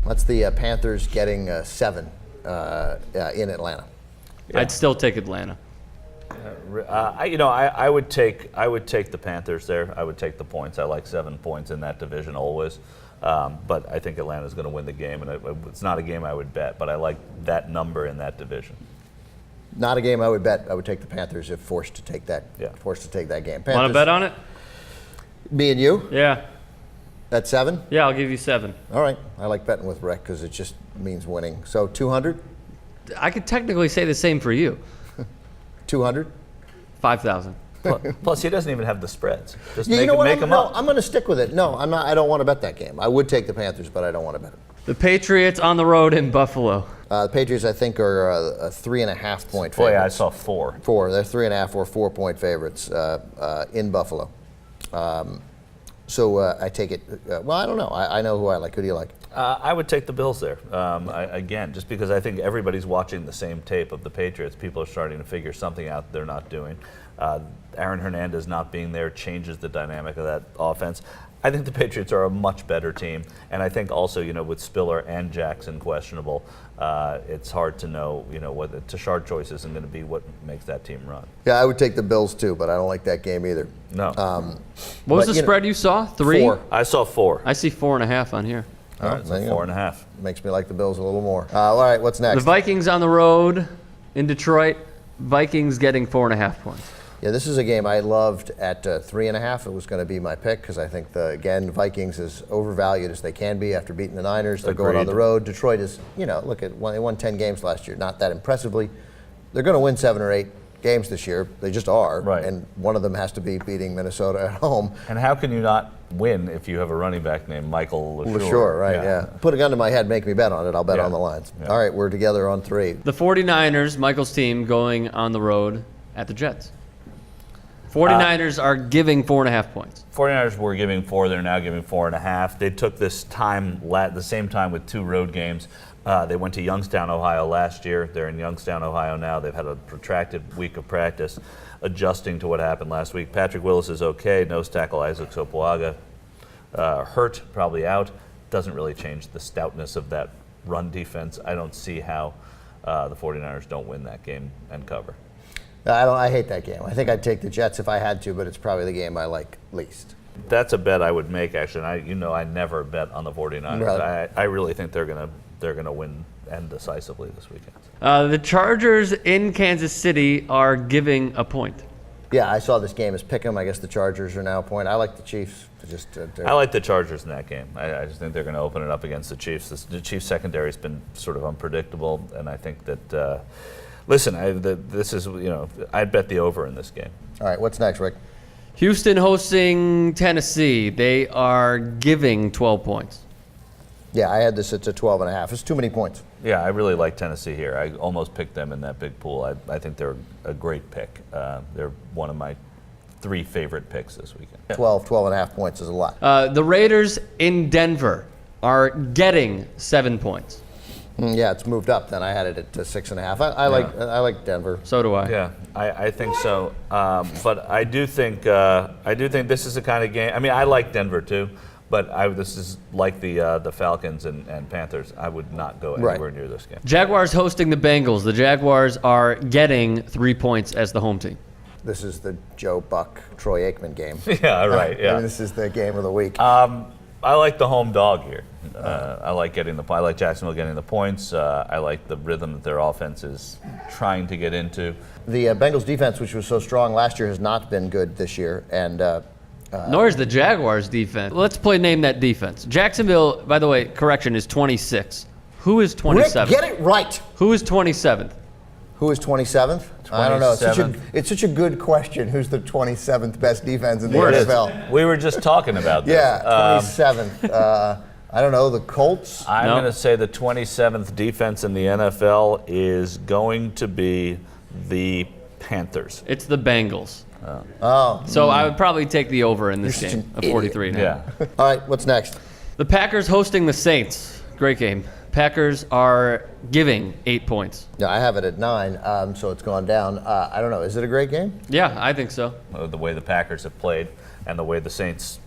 That's the Panthers getting 7 in Atlanta. Yeah. I'd still take Atlanta. I would take the Panthers there. I would take the points. I like 7 points in that division always. But I think Atlanta's going to win the game, and it's not a game I would bet, but I like that number in that division. Not a game I would bet. I would take the Panthers if forced to take that. Yeah. Forced to take that game. Want to bet on it? Me and you? Yeah. At 7? Yeah, I'll give you 7. All right. I like betting with Rick because it just means winning. So 200? I could technically say the same for you. 200? 5,000. Plus, he doesn't even have the spreads. Just Yeah, make them up. I'm going to stick with it. No, I'm not. I don't want to bet that game. I would take the Panthers, but I don't want to bet it. The Patriots on the road in Buffalo. The Patriots, I think, are a 3.5 point favorites. Boy, I saw 4. 4. They're 3.5 or 4 point favorites in Buffalo. So I take it. Well, I don't know. I know who I like. Who do you like? I would take the Bills there. Again, just because I think everybody's watching the same tape of the Patriots. People are starting to figure something out they're not doing. Aaron Hernandez not being there changes the dynamic of that offense. I think the Patriots are a much better team, and I think also, with Spiller and Jackson questionable, it's hard to know, what the Tashard choice isn't going to be what makes that team run. Yeah, I would take the Bills too, but I don't like that game either. No. What was the spread you saw? 3? 4. I saw 4. I see 4.5 on here. All right, so 4.5. Makes me like the Bills a little more. All right, what's next? The Vikings on the road in Detroit. Vikings getting 4.5 points. Yeah, this is a game I loved at 3.5. It was going to be my pick because I think the Vikings is overvalued as they can be after beating the Niners. They're going on the road. Detroit is, look at they won 10 games last year, not that impressively. They're going to win 7 or 8 games this year. They just are. Right. And one of them has to be beating Minnesota at home. And how can you not win if you have a running back named Michael LaSure? LaSure, right, yeah. Put a gun to my head, make me bet on it. I'll bet on the lines. Yeah. All right, we're together on 3. The 49ers, Michael's team, going on the road at the Jets. 49ers are giving 4.5 points. 49ers were giving 4. They're now giving 4.5. They took this time, the same time with 2 road games. They went to Youngstown, Ohio last year. They're in Youngstown, Ohio now. They've had a protracted week of practice, adjusting to what happened last week. Patrick Willis is okay. Nose tackle Isaac Sopoaga hurt, probably out. Doesn't really change the stoutness of that run defense. I don't see how the 49ers don't win that game and cover. I hate that game. I think I'd take the Jets if I had to, but it's probably the game I like least. That's a bet I would make, actually. And I never bet on the 49ers. Right. I really think they're gonna win and decisively this weekend. The Chargers in Kansas City are giving a point. Yeah, I saw this game as pick 'em. I guess the Chargers are now a point. I like the Chiefs. I like the Chargers in that game. I just think they're going to open it up against the Chiefs. The Chiefs secondary has been sort of unpredictable, and I think that. Listen, this is, I'd bet the over in this game. All right, what's next, Rick? Houston hosting Tennessee. They are giving 12 points. Yeah, I had this at 12.5. It's too many points. Yeah, I really like Tennessee here. I almost picked them in that big pool. I think they're a great pick. They're one of my 3 favorite picks this weekend. 12.5 points is a lot. The Raiders in Denver are getting 7 points. Yeah, it's moved up. Then I had it at 6.5. I like Denver. So do I. Yeah, I think so. But I do think this is the kind of game. I mean, I like Denver too, but this is like the Falcons and Panthers. I would not go anywhere near this game. Jaguars hosting the Bengals. The Jaguars are getting 3 points as the home team. This is the Joe Buck, Troy Aikman game. Yeah, right. Yeah. I mean, this is the game of the week. I like the home dog here. I like Jacksonville getting the points. I like the rhythm that their offense is trying to get into. The Bengals defense, which was so strong last year, has not been good this year, and nor is the Jaguars defense. Let's name that defense. Jacksonville, by the way, correction, is 26. Who is 27th? Rick, get it right. Who is 27th? Who is 27th? I don't know. It's such a good question. Who's the 27th best defense in the NFL? We were just talking about this. Yeah, 27th. I don't know, the Colts? I'm going to say the 27th defense in the NFL is going to be the Panthers. It's the Bengals. Oh. So I would probably take the over in this game of 43 now. Yeah. All right, what's next? The Packers hosting the Saints. Great game. Packers are giving 8 points. Yeah, I have it at 9, so it's gone down. I don't know. Is it a great game? Yeah, I think so. The way the Packers have played and the way the Saints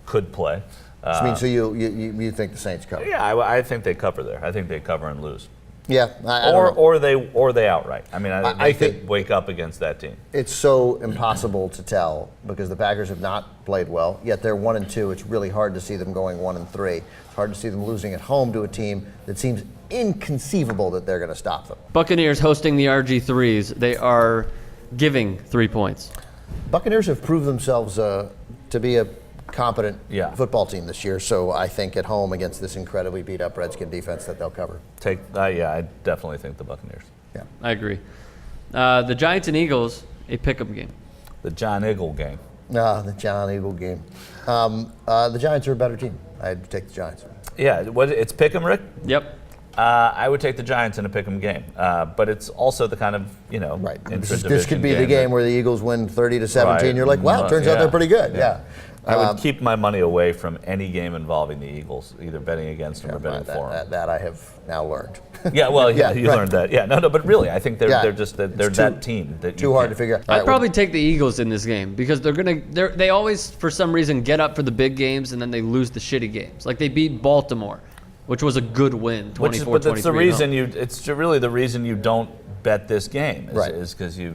could play. I mean, so you think the Saints cover? Yeah, I think they cover there. I think they cover and lose. Yeah, I don't know. or they outright. I mean, they could wake up against that team. It's so impossible to tell because the Packers have not played well, yet they're 1-2. It's really hard to see them going 1-3. It's hard to see them losing at home to a team that seems inconceivable that they're going to stop them. Buccaneers hosting the RG3s. They are giving 3 points. Buccaneers have proved themselves to be a competent football team this year, so I think at home against this incredibly beat-up Redskin defense that they'll cover. I definitely think the Buccaneers. Yeah, I agree. The Giants and Eagles, a pick-up game. The John Eagle game. The John Eagle game. The Giants are a better team. I'd take the Giants. Yeah, it's pick 'em, Rick? Yep. I would take the Giants in a pick 'em game, but it's also the kind of right. intra-division This could be the game where the Eagles win 30-17. Right. You're like, wow, turns out they're pretty good. Yeah. I would keep my money away from any game involving the Eagles, either betting against them or betting for them. That I have now learned. Yeah, well, you right. learned that. Yeah, no, but really, I think they're that team that too hard to figure out. I'd probably take the Eagles in this game because they always for some reason get up for the big games and then they lose the shitty games. Like they beat Baltimore, which was a good win, 24-23. But that's the reason it's really the reason you don't bet this game is because you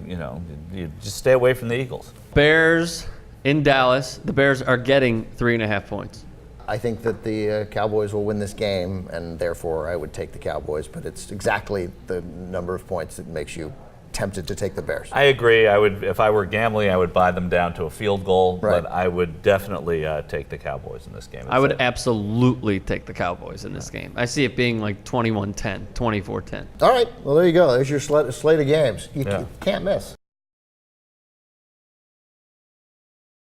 just stay away from the Eagles. Bears in Dallas. The Bears are getting 3.5 points. I think that the Cowboys will win this game, and therefore I would take the Cowboys. But it's exactly the number of points that makes you tempted to take the Bears. I agree. I would, if I were gambling, I would buy them down to a field goal. Right. But I would definitely take the Cowboys in this game. I would absolutely take the Cowboys in this game. I see it being like 21-10, 24-10. All right. Well, there you go. There's your slate of games. You can't miss.